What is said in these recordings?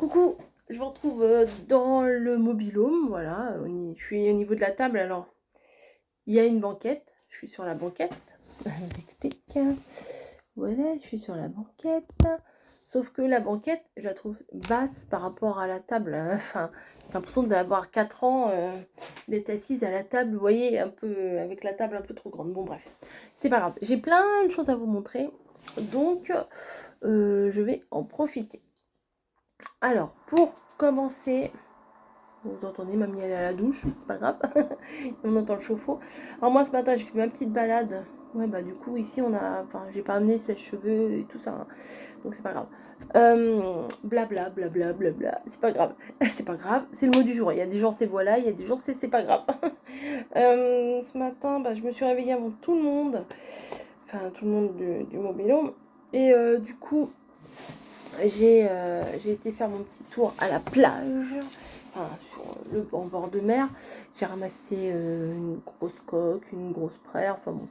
Coucou, je vous retrouve dans le mobil-home, voilà, je suis au niveau de la table, alors il y a une banquette, je suis sur la banquette, je vous explique, voilà, je suis sur la banquette, sauf que la banquette, je la trouve basse par rapport à la table, enfin, j'ai l'impression d'avoir 4 ans, d'être assise à la table, vous voyez, un peu, avec la table un peu trop grande, bon bref, c'est pas grave, j'ai plein de choses à vous montrer, donc je vais en profiter. Alors, pour commencer, vous entendez, mamie elle est à la douche, c'est pas grave, on entend le chauffe-eau. Alors moi ce matin j'ai fait ma petite balade, ouais bah du coup ici on a, enfin j'ai pas amené sèche-cheveux et tout ça, hein. Donc c'est pas grave. Blabla, blabla, blabla, c'est pas grave, c'est pas grave, c'est le mot du jour. Il y a des gens c'est voilà, il y a des gens c'est pas grave. Ce matin bah, je me suis réveillée avant tout le monde, enfin tout le monde du mobil-home, et du coup j'ai été faire mon petit tour à la plage, enfin, en bord de mer. J'ai ramassé une grosse coque, une grosse praire, enfin bon,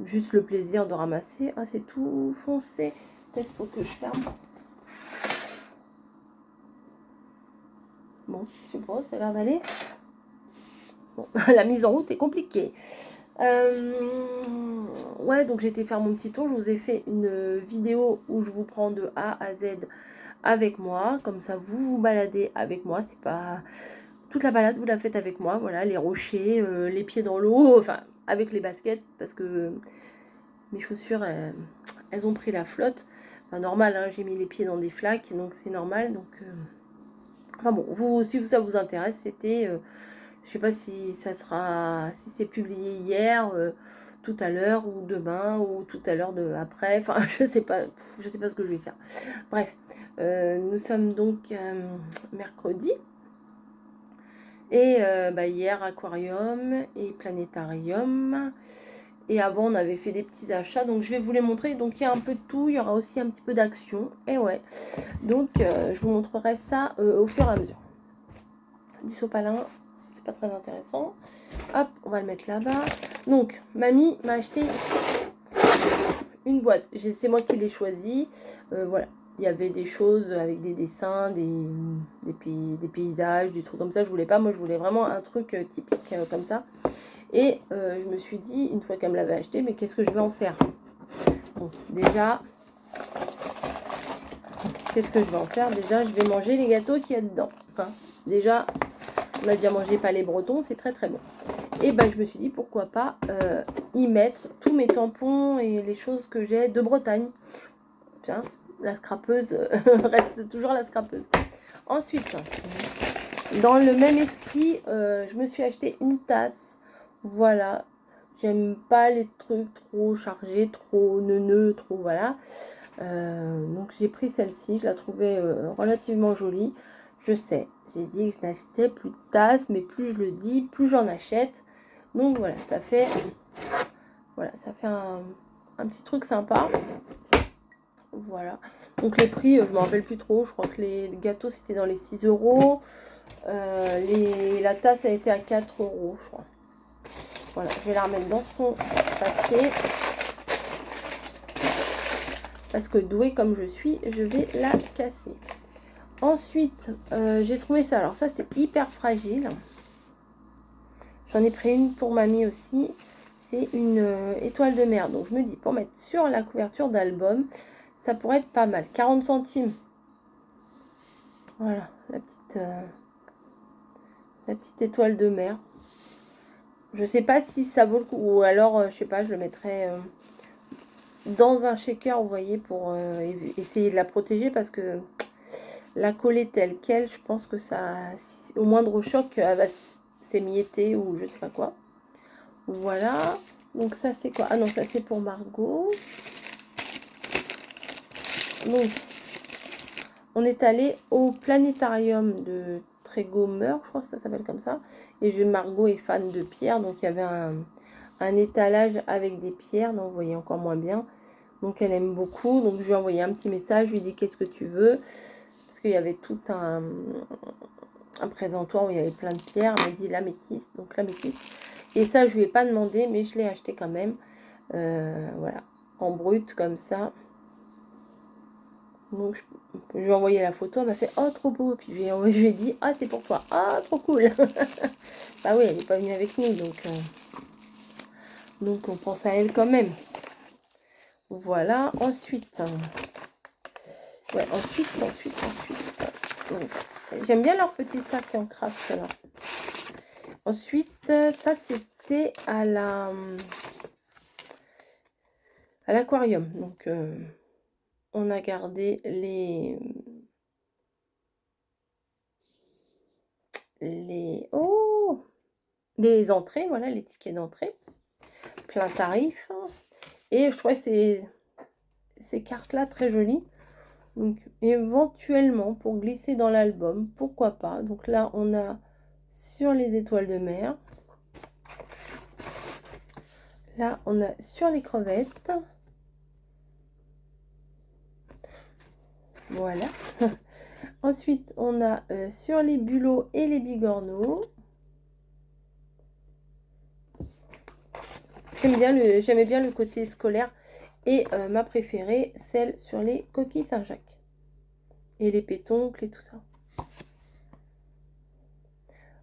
juste le plaisir de ramasser. Ah, c'est tout foncé. Peut-être faut que je ferme. Bon, je sais pas, ça a l'air d'aller. Bon, la mise en route est compliquée. Ouais, donc j'ai été faire mon petit tour. Je vous ai fait une vidéo où je vous prends de A à Z avec moi. Comme ça, vous vous baladez avec moi. C'est pas toute la balade, vous la faites avec moi. Voilà, les rochers, les pieds dans l'eau, enfin avec les baskets parce que mes chaussures, elles ont pris la flotte. Enfin, normal, hein, j'ai mis les pieds dans des flaques, donc c'est normal. Donc, enfin bon, vous, si ça vous intéresse, c'était, je sais pas si ça sera, si c'est publié hier, tout à l'heure ou demain ou tout à l'heure de après. Enfin, je sais pas ce que je vais faire. Bref, nous sommes donc mercredi. Et bah, hier, aquarium et planétarium. Et avant, on avait fait des petits achats. Donc, je vais vous les montrer. Donc, il y a un peu de tout. Il y aura aussi un petit peu d'action. Et ouais. Donc, je vous montrerai ça au fur et à mesure. Du sopalin, c'est pas très intéressant. Hop, on va le mettre là-bas. Donc, mamie m'a acheté une boîte. C'est moi qui l'ai choisie. Voilà. Il y avait des choses avec des dessins, des paysages, des trucs comme ça. Je voulais pas. Moi, je voulais vraiment un truc typique comme ça. Et je me suis dit, une fois qu'elle me l'avait acheté, mais qu'est-ce que je vais en faire? Bon, déjà, qu'est-ce que je vais en faire? Déjà, je vais manger les gâteaux qu'il y a dedans. Hein, déjà, on a déjà mangé palais breton, c'est très très bon. Et ben, je me suis dit, pourquoi pas y mettre tous mes tampons et les choses que j'ai de Bretagne. Tiens, la scrapeuse reste toujours la scrapeuse. Ensuite, dans le même esprit, je me suis acheté une tasse. Voilà. J'aime pas les trucs trop chargés, trop neuneux, trop voilà. Donc j'ai pris celle-ci, je la trouvais relativement jolie. Je sais, j'ai dit que je n'achetais plus de tasses, mais plus je le dis, plus j'en achète. Donc voilà, ça fait un petit truc sympa. Voilà. Donc les prix, je me rappelle plus trop. Je crois que les gâteaux c'était dans les 6 euros. La tasse a été à 4 euros, je crois. Voilà, je vais la remettre dans son papier. Parce que douée comme je suis, je vais la casser. Ensuite, j'ai trouvé ça. Alors ça, c'est hyper fragile. J'en ai pris une pour mamie aussi. C'est une étoile de mer. Donc je me dis, pour mettre sur la couverture d'album, ça pourrait être pas mal. 40 centimes. Voilà, la petite étoile de mer. Je sais pas si ça vaut le coup. Ou alors, je sais pas, je le mettrai dans un shaker, vous voyez, pour essayer de la protéger. Parce que la coller telle qu'elle, je pense que ça, au moindre choc, elle va s'émietter ou je sais pas quoi. Voilà. Donc ça c'est quoi? Ah non, ça c'est pour Margot. Donc on est allé au planétarium de Trégomer, je crois que ça s'appelle comme ça. Et Margot est fan de pierres, donc il y avait un étalage avec des pierres, donc vous voyez encore moins bien. Donc elle aime beaucoup, donc je lui ai envoyé un petit message, je lui ai dit qu'est-ce que tu veux, parce qu'il y avait tout un présentoir où il y avait plein de pierres. Elle m'a dit l'améthyste, donc l'améthyste. Et ça, je lui ai pas demandé, mais je l'ai acheté quand même. Voilà, en brut comme ça. Donc je lui ai envoyé la photo, elle m'a fait oh trop beau, puis je lui ai dit ah c'est pour toi, ah trop cool. Bah oui, elle n'est pas venue avec nous, donc on pense à elle quand même. Voilà, ensuite. Ouais, ensuite. J'aime bien leur petit sac en craft là. Ensuite, ça c'était à l'aquarium. Donc on a gardé les entrées, voilà, les tickets d'entrée, plein tarif. Et je trouvais ces cartes-là très jolies. Donc éventuellement, pour glisser dans l'album, pourquoi pas. Donc là, on a sur les étoiles de mer. Là, on a sur les crevettes. Voilà. Ensuite, on a sur les bulots et les bigorneaux. J'aimais bien le côté scolaire. Et ma préférée, celle sur les coquilles Saint-Jacques. Et les pétoncles et tout ça.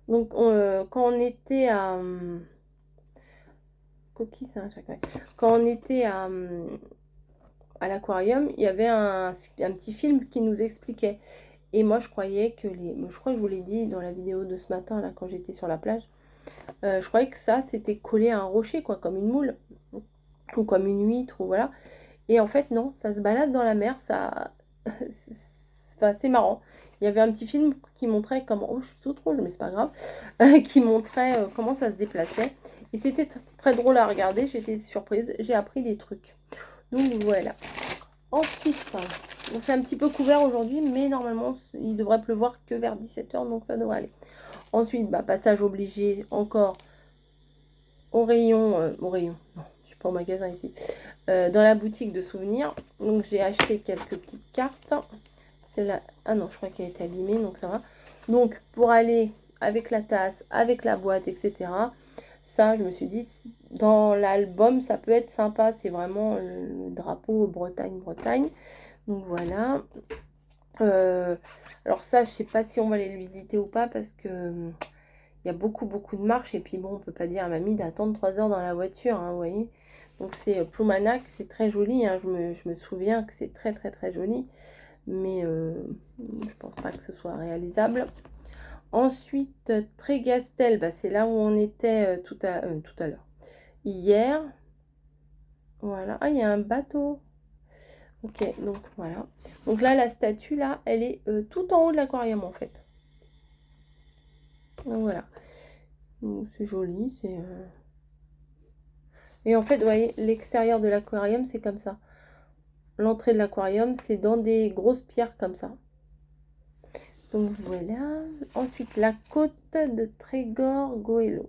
Donc, quand on était à... coquilles Saint-Jacques, ouais. Quand on était à l'aquarium, il y avait un petit film qui nous expliquait. Et moi, je croyais que je crois que je vous l'ai dit dans la vidéo de ce matin, là, quand j'étais sur la plage. Je croyais que ça, c'était collé à un rocher, quoi, comme une moule. Ou comme une huître, ou voilà. Et en fait, non, ça se balade dans la mer, ça... Enfin, c'est marrant. Il y avait un petit film qui montrait comment... Oh, je suis toute rouge, mais c'est pas grave. Qui montrait comment ça se déplaçait. Et c'était très drôle à regarder. J'étais surprise. J'ai appris des trucs. Donc, voilà. Ensuite, c'est un petit peu couvert aujourd'hui, mais normalement, il devrait pleuvoir que vers 17h, donc ça devrait aller. Ensuite, passage obligé encore au rayon, non, je suis pas au magasin ici, dans la boutique de souvenirs. Donc j'ai acheté quelques petites cartes. Celle-là, ah non, je crois qu'elle est abîmée, donc ça va. Donc pour aller avec la tasse, avec la boîte, etc. Ça, je me suis dit, dans l'album, ça peut être sympa. C'est vraiment le drapeau Bretagne. Donc voilà. Alors ça, je sais pas si on va aller le visiter ou pas parce que il y a beaucoup de marches. Et puis bon, on peut pas dire à mamie d'attendre 3 heures dans la voiture, hein, vous voyez. Donc c'est Ploumanac, c'est très joli. Hein, je me souviens que c'est très joli. Mais je pense pas que ce soit réalisable. Ensuite, Trégastel, c'est là où on était tout à l'heure. Hier. Voilà. Ah, il y a un bateau. Ok, donc voilà. Donc là, la statue, là, elle est tout en haut de l'aquarium, en fait. Donc voilà. C'est joli, c'est... Et en fait, vous voyez, l'extérieur de l'aquarium, c'est comme ça. L'entrée de l'aquarium, c'est dans des grosses pierres comme ça. Donc voilà. Ensuite, la côte de Trégor Goëlo.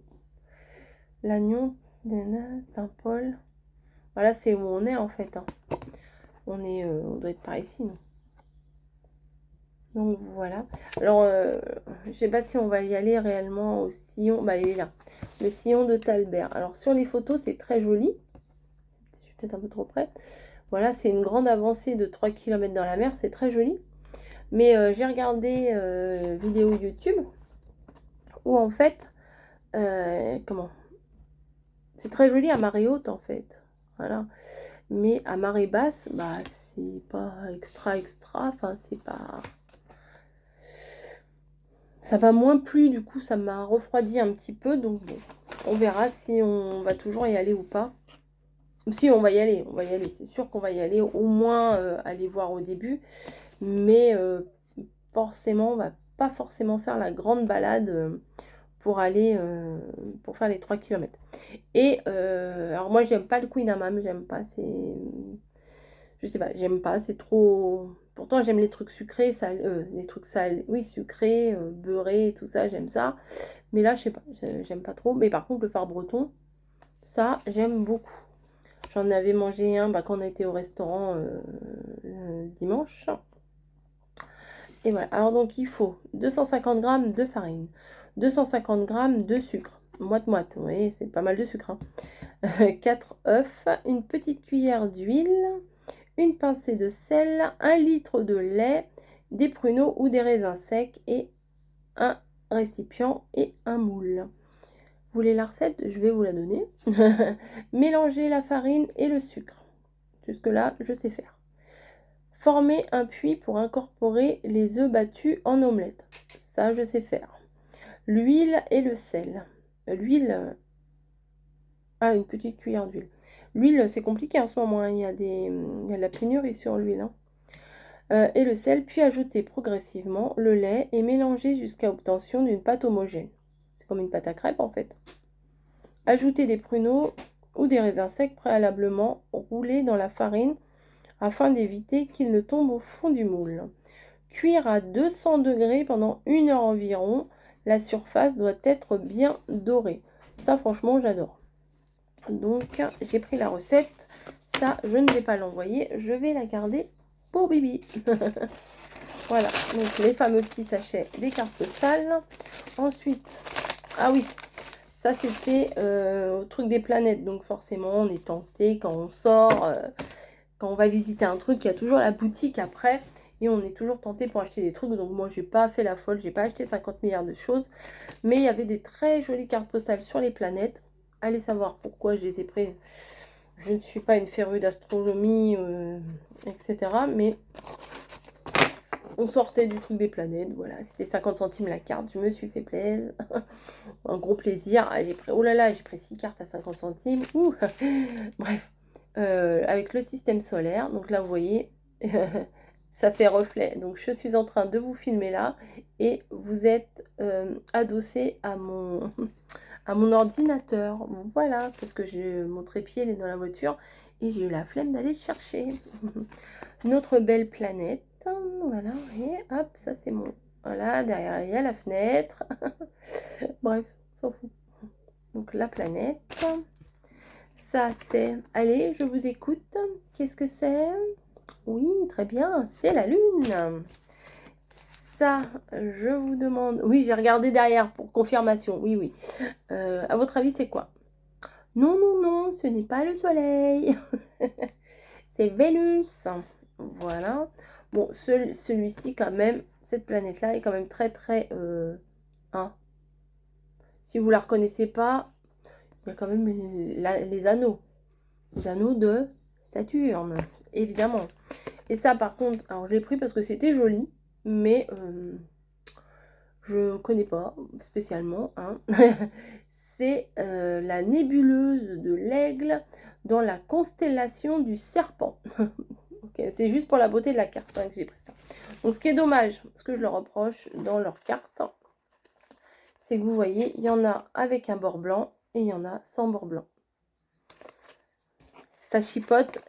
L'Agnon de Paimpol. Voilà, c'est où on est, en fait. Hein. On doit être par ici, non? Donc voilà. Alors, je sais pas si on va y aller réellement au sillon. Il est là. Le sillon de Talbert. Alors, sur les photos, c'est très joli. Je suis peut-être un peu trop près. Voilà, c'est une grande avancée de 3 km dans la mer. C'est très joli. Mais j'ai regardé vidéo YouTube où en fait, comment? C'est très joli à marée haute en fait. Voilà. Mais à marée basse, c'est pas extra. Enfin, c'est pas... Ça m'a moins plu, du coup, ça m'a refroidi un petit peu. Donc bon, on verra si on va toujours y aller ou pas. Si, on va y aller. C'est sûr qu'on va y aller. Au moins, aller voir au début. Mais forcément, on va pas forcément faire la grande balade pour aller pour faire les 3 km. Et alors moi j'aime pas le Queen Amam, j'aime pas, je sais pas, j'aime pas, c'est trop. Pourtant j'aime les trucs sucrés, les trucs salés, oui sucrés, beurrés, tout ça, j'aime ça. Mais là je sais pas, j'aime pas trop. Mais par contre le phare breton, ça j'aime beaucoup. J'en avais mangé un quand on était au restaurant dimanche. Et voilà, alors donc il faut 250 g de farine, 250 g de sucre, moite-moite, vous voyez, c'est pas mal de sucre. Hein. 4 œufs, une petite cuillère d'huile, une pincée de sel, 1 litre de lait, des pruneaux ou des raisins secs et un récipient et un moule. Vous voulez la recette? Je vais vous la donner. Mélangez la farine et le sucre. Jusque-là, je sais faire. Formez un puits pour incorporer les œufs battus en omelette. Ça, je sais faire. L'huile et le sel. L'huile... Ah, une petite cuillère d'huile. L'huile, c'est compliqué en ce moment. Hein. Il y a de la pénurie sur l'huile. Hein. Et le sel, puis ajoutez progressivement le lait et mélangez jusqu'à obtention d'une pâte homogène. C'est comme une pâte à crêpes en fait. Ajoutez des pruneaux ou des raisins secs préalablement roulés dans la farine afin d'éviter qu'ils ne tombent au fond du moule. Cuire à 200 degrés pendant 1 heure environ. La surface doit être bien dorée. Ça, franchement, j'adore. Donc, j'ai pris la recette. Ça, je ne vais pas l'envoyer. Je vais la garder pour Bibi. Voilà. Donc, les fameux petits sachets des cartes postales. Ensuite, ah oui, ça, c'était au truc des planètes. Donc, forcément, on est tenté quand on sort... Quand on va visiter un truc, il y a toujours la boutique après et on est toujours tenté pour acheter des trucs. Donc moi, j'ai pas fait la folle, j'ai pas acheté 50 milliards de choses. Mais il y avait des très jolies cartes postales sur les planètes. Allez savoir pourquoi je les ai prises. Je ne suis pas une férue d'astronomie, etc. Mais on sortait du truc des planètes. Voilà, c'était 50 centimes la carte. Je me suis fait plaisir. Un gros plaisir. J'ai pris, oh là là, j'ai pris 6 cartes à 50 centimes. Ouh. Bref. Avec le système solaire. Donc là, vous voyez, ça fait reflet. Donc je suis en train de vous filmer là et vous êtes adossé à mon, à mon ordinateur. Voilà, parce que mon trépied il est dans la voiture et j'ai eu la flemme d'aller le chercher. Notre belle planète. Voilà, et hop, ça c'est mon... Voilà, derrière il y a la fenêtre. Bref, on s'en fout. Donc la planète. Ça, c'est... Allez, je vous écoute. Qu'est-ce que c'est? Oui, très bien, c'est la Lune. Ça, je vous demande... Oui, j'ai regardé derrière pour confirmation. Oui, oui. À votre avis, c'est quoi? Non, non, non, ce n'est pas le Soleil. C'est Vénus. Voilà. Bon, celui-ci, quand même, cette planète-là est quand même très, très... hein. Si vous la reconnaissez pas... Il y a quand même les anneaux. Les anneaux de Saturne, évidemment. Et ça, par contre, alors je l'ai pris parce que c'était joli, mais je connais pas spécialement. Hein. C'est la nébuleuse de l'Aigle dans la constellation du Serpent. Okay, c'est juste pour la beauté de la carte hein, que j'ai pris ça. Donc, ce qui est dommage, ce que je leur reproche dans leur carte, c'est que vous voyez, il y en a avec un bord blanc et il y en a sans bord blanc. Ça chipote,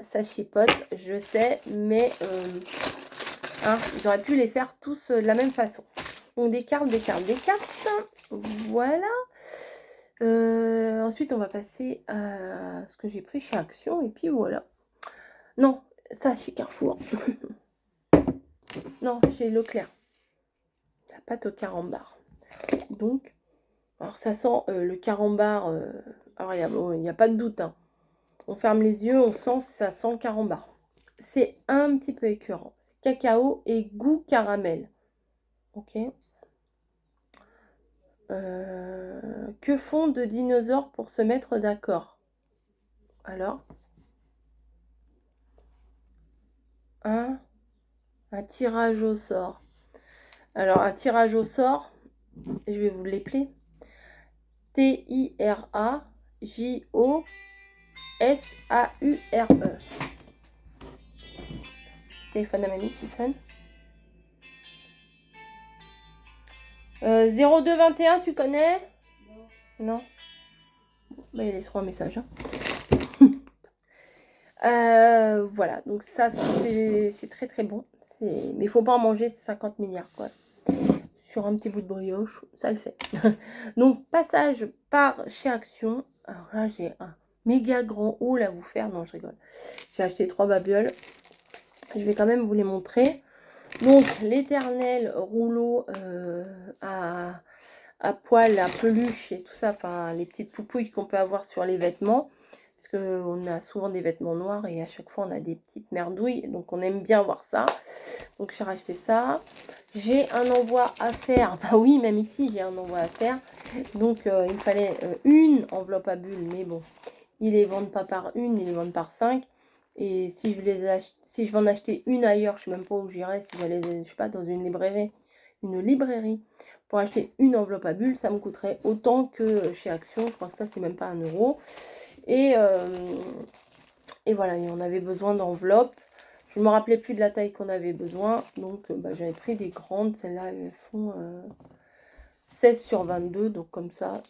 je sais, mais hein, ils auraient pu les faire tous de la même façon. Donc des cartes, des cartes, des cartes. Voilà. Ensuite, on va passer à ce que j'ai pris chez Action. Et puis voilà. Non, ça chez Carrefour. Non, chez Leclerc. La pâte au carambar. Donc, alors ça sent le carambar. Alors, il n'y a pas de doute. Hein. On ferme les yeux, on sent, ça sent le carambar. C'est un petit peu écœurant. C'est cacao et goût caramel. Ok. Que font deux dinosaures pour se mettre d'accord? Alors, un tirage au sort. Alors, un tirage au sort, je vais vous l'épeler. T-I-R-A-J-O-S-A-U-R-E. Téléphone à mamie qui sonne. 0221, tu connais? Non. Bah, ils laisseront un message. Hein. Voilà, donc ça c'est très très bon. Mais il faut pas en manger 50 milliards quoi. Sur un petit bout de brioche, ça le fait. Donc passage par chez Action. Alors là j'ai un méga grand haul à vous faire. Non je rigole. J'ai acheté 3 babioles. Je vais quand même vous les montrer. Donc l'éternel rouleau à poil, à peluche et tout ça. Enfin les petites poupouilles qu'on peut avoir sur les vêtements. parce qu'on a souvent des vêtements noirs et à chaque fois on a des petites merdouilles, donc on aime bien voir ça. Donc j'ai racheté ça. J'ai un envoi à faire, bah oui, même ici j'ai un envoi à faire. Donc il me fallait une enveloppe à bulles, mais bon, ils les vendent pas par une, ils les vendent par 5. Et si je si je vais en acheter une ailleurs, je sais même pas où j'irai, si j'allais, je sais pas, dans une librairie pour acheter une enveloppe à bulles, ça me coûterait autant que chez Action. Je crois que ça c'est même pas 1 euro. Et voilà, et on avait besoin d'enveloppes. Je ne me rappelais plus de la taille qu'on avait besoin, donc bah, j'avais pris des grandes. Celles-là, elles font 16 sur 22, donc comme ça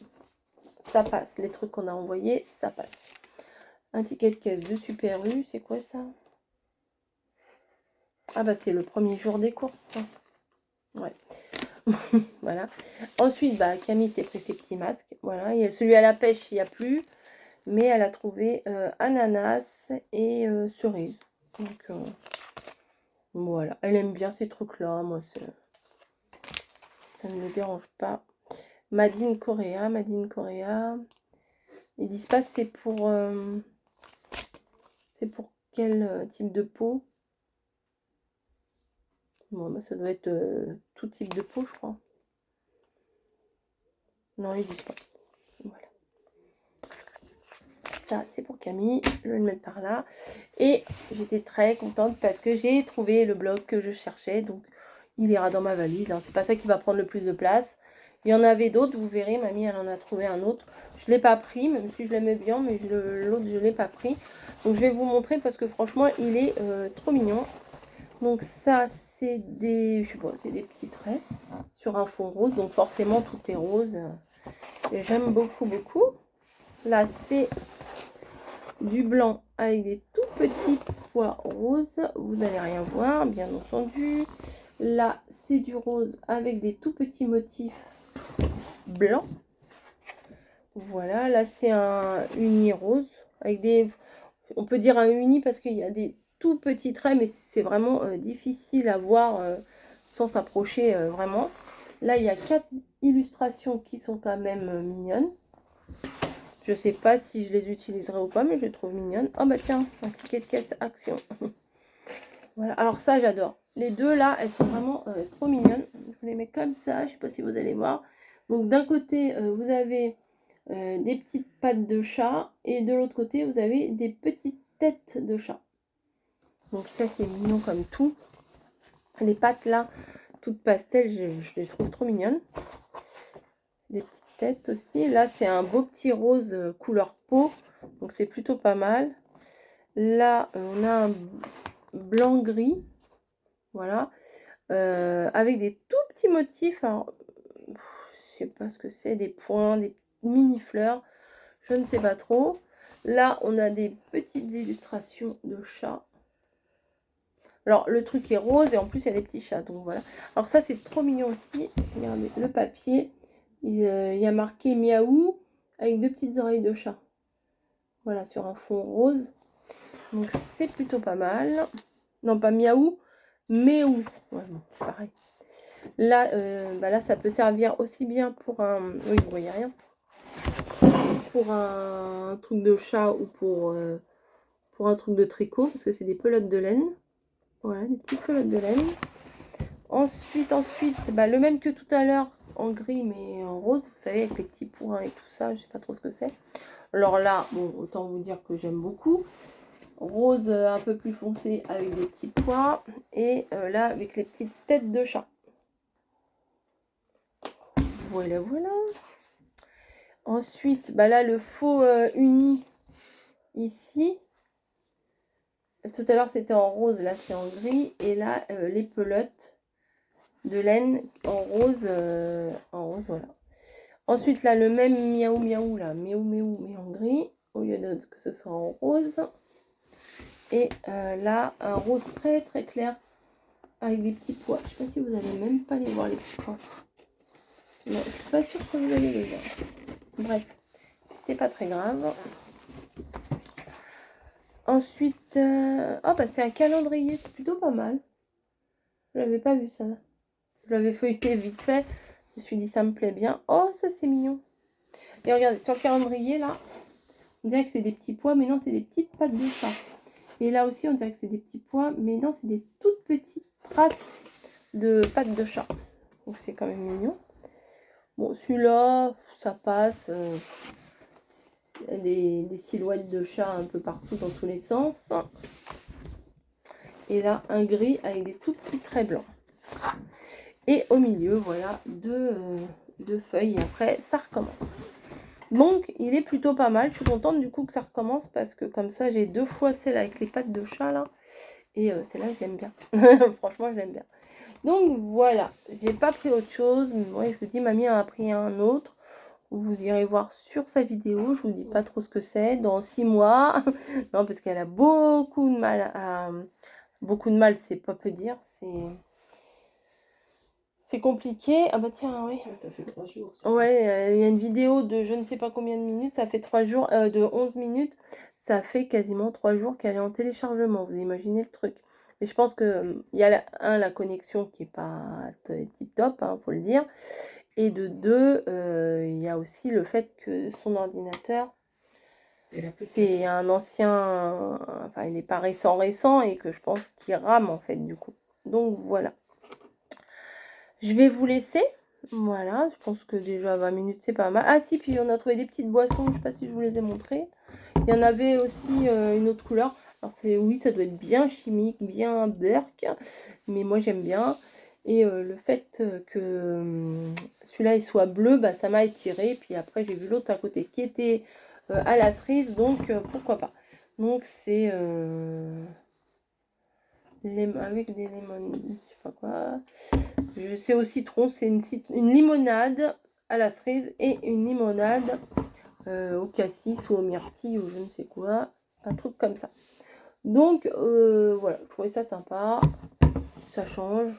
passe. Les trucs qu'on a envoyés, ça passe. Un ticket de caisse de Super U, c'est quoi ça? Ah bah c'est le premier jour des courses, ça. Ouais. Voilà. Ensuite, bah, Camille s'est pris ses petits masques. Voilà. Et celui à la pêche, il n'y a plus. Mais elle a trouvé ananas et cerise. Donc voilà. Elle aime bien ces trucs-là. Moi, ça ne me dérange pas. Madine Korea. Ils disent pas c'est pour quel type de peau. Bon, bah, ça doit être tout type de peau, je crois. Non, ils disent pas. Voilà. Ça, c'est pour Camille. Je vais le mettre par là. Et j'étais très contente parce que j'ai trouvé le bloc que je cherchais. Donc, il ira dans ma valise. Hein. C'est pas ça qui va prendre le plus de place. Il y en avait d'autres, vous verrez. Mamie, elle en a trouvé un autre. Je ne l'ai pas pris, même si je l'aimais bien, mais l'autre, je ne l'ai pas pris. Donc, je vais vous montrer parce que franchement, il est trop mignon. Donc, ça, c'est des, je sais pas, c'est des petits traits sur un fond rose. Donc, forcément, tout est rose. Et j'aime beaucoup, beaucoup. Là, c'est du blanc avec des tout petits pois roses. Vous n'allez rien voir, bien entendu. Là, c'est du rose avec des tout petits motifs blancs. Voilà, là, c'est un uni rose avec des... On peut dire un uni parce qu'il y a des tout petits traits, mais c'est vraiment difficile à voir sans s'approcher vraiment. Là, il y a 4 illustrations qui sont quand même mignonnes. Je sais pas si je les utiliserai ou pas, mais je les trouve mignonnes. Oh bah tiens, un ticket de caisse Action. Voilà, alors ça j'adore. Les deux là, elles sont vraiment trop mignonnes. Je vous les mets comme ça, je sais pas si vous allez voir. Donc d'un côté, vous avez des petites pattes de chat et de l'autre côté, vous avez des petites têtes de chat. Donc ça c'est mignon comme tout. Les pattes là, toutes pastel, je les trouve trop mignonnes. Les petites têtes aussi. Là c'est un beau petit rose couleur peau. Donc c'est plutôt pas mal. Là, on a un blanc-gris. Voilà. Avec des tout petits motifs. Alors, je sais pas ce que c'est. Des points, des mini-fleurs. Je ne sais pas trop. Là, on a des petites illustrations de chats. Alors, le truc est rose et en plus, il y a des petits chats. Donc, voilà. Alors, ça, c'est trop mignon aussi. Regardez, le papier. Il y a marqué miaou avec 2 petites oreilles de chat. Voilà, sur un fond rose. Donc, c'est plutôt pas mal. Non, pas miaou, mais où. Ouais, bon, pareil. Là, bah là, ça peut servir aussi bien pour un... Oui, vous voyez rien. Pour un truc de chat ou pour un truc de tricot, parce que c'est des pelotes de laine. Voilà, des petites pelotes de laine. Ensuite, bah, le même que tout à l'heure, en gris, mais en rose, vous savez, avec les petits points et tout ça, je sais pas trop ce que c'est. Alors là, bon, autant vous dire que j'aime beaucoup. Rose un peu plus foncé avec des petits points. Et là, avec les petites têtes de chat. Voilà, voilà. Ensuite, bah là, le faux uni ici. Tout à l'heure, c'était en rose, là, c'est en gris. Et là, les pelotes de laine en rose, voilà. Ensuite, là, le même miaou miaou, là, miaou miaou, mais en gris, au lieu de que ce soit en rose. Et là, un rose très très clair avec des petits pois. Je sais pas si vous allez même pas les voir, les petits pois. Non, je suis pas sûre que vous allez les voir. Bref, c'est pas très grave. Ensuite, oh bah c'est un calendrier, c'est plutôt pas mal. Je l'avais pas vu ça. Je l'avais feuilleté vite fait. Je me suis dit ça me plaît bien. Oh, ça c'est mignon. Et regardez, sur le calendrier là, On dirait que c'est des petits pois, mais non, c'est des petites pattes de chat. Et là aussi, on dirait que c'est des petits pois, mais non, c'est des toutes petites traces de pattes de chat. Donc c'est quand même mignon. Bon, celui-là, ça passe. Il y a des silhouettes de chat un peu partout dans tous les sens. Et là, un gris avec des tout petits traits blancs. Et au milieu, voilà, deux feuilles. Et après, ça recommence. Donc, il est plutôt pas mal. Je suis contente du coup que ça recommence parce que comme ça, j'ai 2 fois celle avec les pattes de chat là. Et celle-là, je l'aime bien. Franchement, je l'aime bien. Donc, voilà. J'ai pas pris autre chose. Mais ouais, je vous dis, mamie en a pris un autre. Vous irez voir sur sa vidéo. Je vous dis pas trop ce que c'est. Dans 6 mois. Non, parce qu'elle a beaucoup de mal à... Beaucoup de mal, c'est pas peu dire. C'est compliqué. Ah bah tiens, oui. Ça fait 3 jours. Ouais, il y a une vidéo de je ne sais pas combien de minutes, ça fait 3 jours, de 11 minutes, ça fait quasiment 3 jours qu'elle est en téléchargement, vous imaginez le truc. Et je pense que il y a la connexion qui est pas tip top, hein, faut le dire. Et de deux, il y a aussi le fait que son ordinateur, c'est un ancien, enfin il n'est pas récent, et que je pense qu'il rame en fait du coup. Donc voilà. Je vais vous laisser. Voilà, je pense que déjà 20 minutes, c'est pas mal. Ah si, puis on a trouvé des petites boissons, je sais pas si je vous les ai montrées. Il y en avait aussi une autre couleur. Alors c'est, oui, ça doit être bien chimique, bien berk, mais moi j'aime bien. Et le fait que celui-là il soit bleu, bah, ça m'a étiré. Puis après j'ai vu l'autre à côté qui était à la cerise, donc pourquoi pas. Donc c'est avec des lemon, je sais pas quoi. Je sais au citron, c'est une limonade à la cerise et une limonade au cassis ou au myrtille ou je ne sais quoi, un truc comme ça. Donc voilà, je trouvais ça sympa, ça change,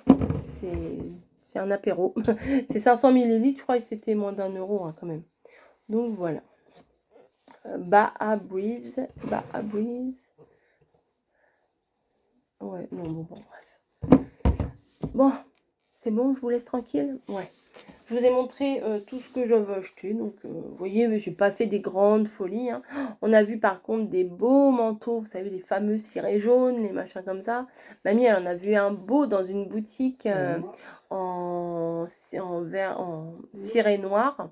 c'est un apéro. C'est 500 ml, je crois que c'était moins d'1 € hein, quand même. Donc voilà. Baha Breeze. Ouais, non, bon, bref. Bon, c'est bon, je vous laisse tranquille. Ouais. Je vous ai montré tout ce que j'avais acheté. Donc, vous voyez, j'ai pas fait des grandes folies. Hein. On a vu par contre des beaux manteaux. Vous savez, les fameux cirés jaunes, les machins comme ça. Mamie, elle en a vu un beau dans une boutique en ciré noir.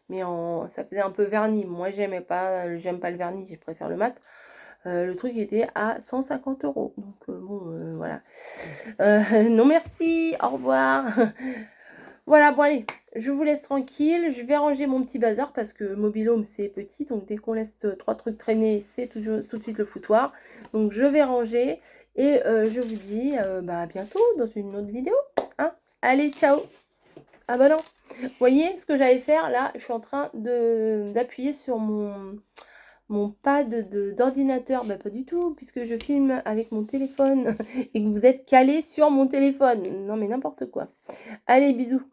Mais ça faisait un peu verni. Moi, j'aime pas le verni, je préfère le mat. Le truc était à 150 €. Donc, bon, voilà. Non, merci. Au revoir. Voilà, bon allez, je vous laisse tranquille. Je vais ranger mon petit bazar parce que Mobilhome c'est petit. Donc dès qu'on laisse 3 trucs traîner, c'est tout de suite le foutoir. Donc je vais ranger et je vous dis à bientôt dans une autre vidéo. Hein, allez, ciao. Ah bah non, vous voyez ce que j'allais faire là, je suis en train d'appuyer sur mon pad d'ordinateur. Bah pas du tout, puisque je filme avec mon téléphone et que vous êtes calé sur mon téléphone. Non mais n'importe quoi. Allez, bisous.